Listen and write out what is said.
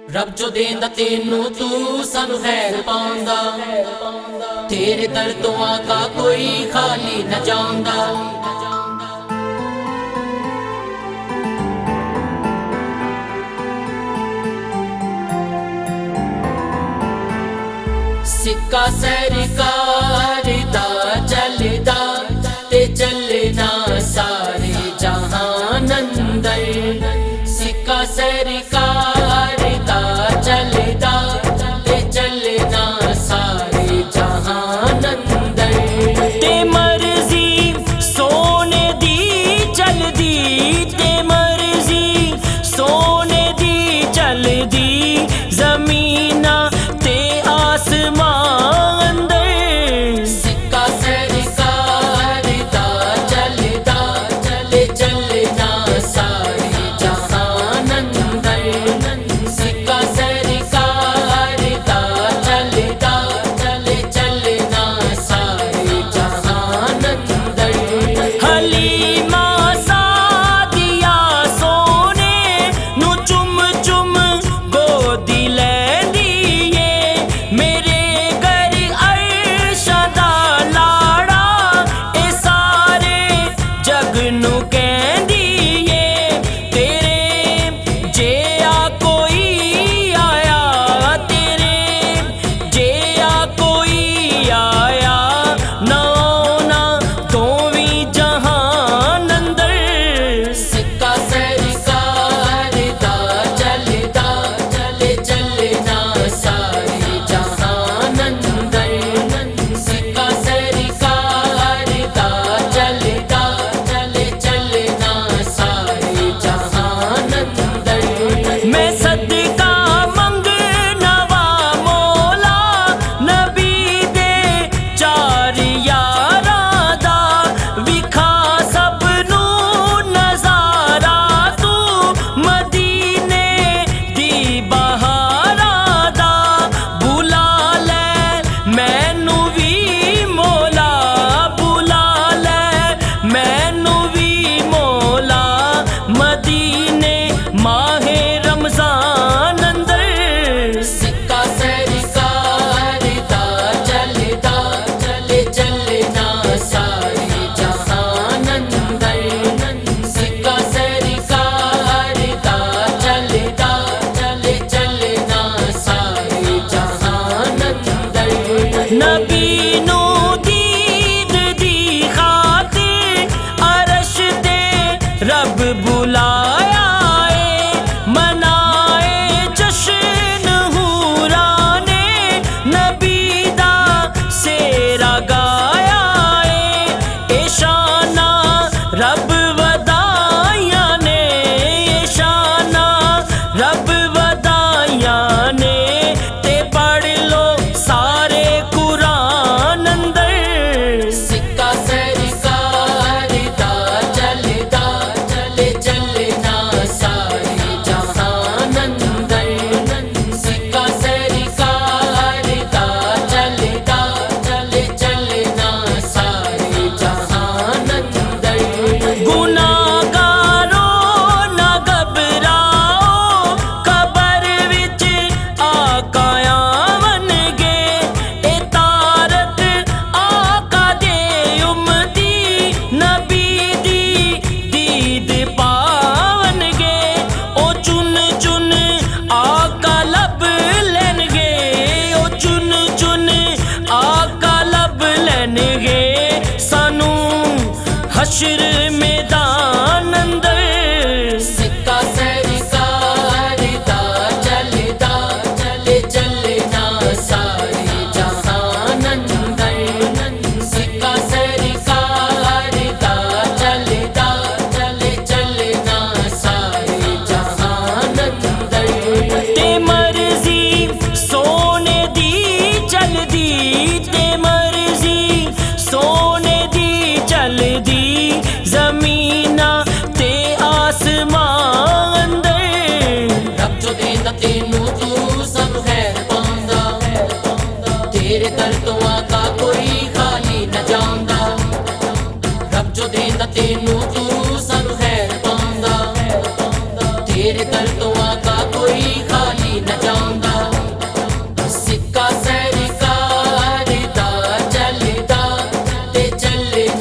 رب جو دیندا تینوں تو سانو خیر پاوندا، تیرے در تو آقا کوئی خالی نہ جاندا۔ سکہ سرکار دا چلدا تے چلنا سارے جہان اندر، سکہ سرکار دا چلدا تے چلنا سارے جہان اندر، تے مرضی سونے دی چل دی، تے مرضی سونے دی چل دی، زمین تے آسمان اندر، سکہ سرکار دا چلدا تے چلنا سارے جہان اندر، سکہ سرکار دا چلدا تے چلنا سارے جہان اندر۔ حلیمہ سعدیہ سونے نو چم چم گودی لیندی اے، میرے گھر عرش دا لاڑا اے سارے جگ نو کہندی اے، تیرے جیا کوئی آیا، تیرے جیا کوئی آیا، نہ آنا دوویں جہان اندر، سکہ سرکار دا چلدا تے چلنا سارے جہان اندر، سکہ سرکار دا چلدا تے چلنا سارے جہان اندر۔ میں صدقہ منگنا وا مولا نبی دے چار یاراں دا، وکھا سب نو نظارہ تو مدینے دی بہاراں دا، بلا لے مینوں وی مولا، بلا لے مینوں وی مولا، مدینے ماہ رمضان اندر، سکہ سرکار دا چلدا تے چلنا سارے جہان اندر، سکہ سرکار دا چلدا تے چلنا سارے جہان اندر۔ نبی نو دید دی خاطر عرش تے رب بلایا اے، منائے جشن حوراں نے نبی دا سیرا گایا اے، اے شانہ رب ودائیاں نے، اے شانہ رب ودائیاں نے، تے پڑھ لو سارے قرآن اندر، سکہ سرکار دا چلدا تے چلنا سارے جہان اندر، سکہ سرکار دا چلدا تے چلنا سارے جہان اندر۔ گناہگاروں نہ گھبراؤ، قبر وچ آقا آونگے، اے تارک آقا دے امتی نبی دی دید پاونگے، او چن چن آقا لب لینگے، او چن چن آقا لب لینگے، سانو حشر میدان اندر، سکہ سرکار دا چلدا تے چلنا سارے جہان اندر، سکہ سرکار دا چلدا تے چلنا سارے جہان اندر، تے مرضی سونے دی چل دی، تے مرضی سونے دی چل دی، ਚੱਲੇ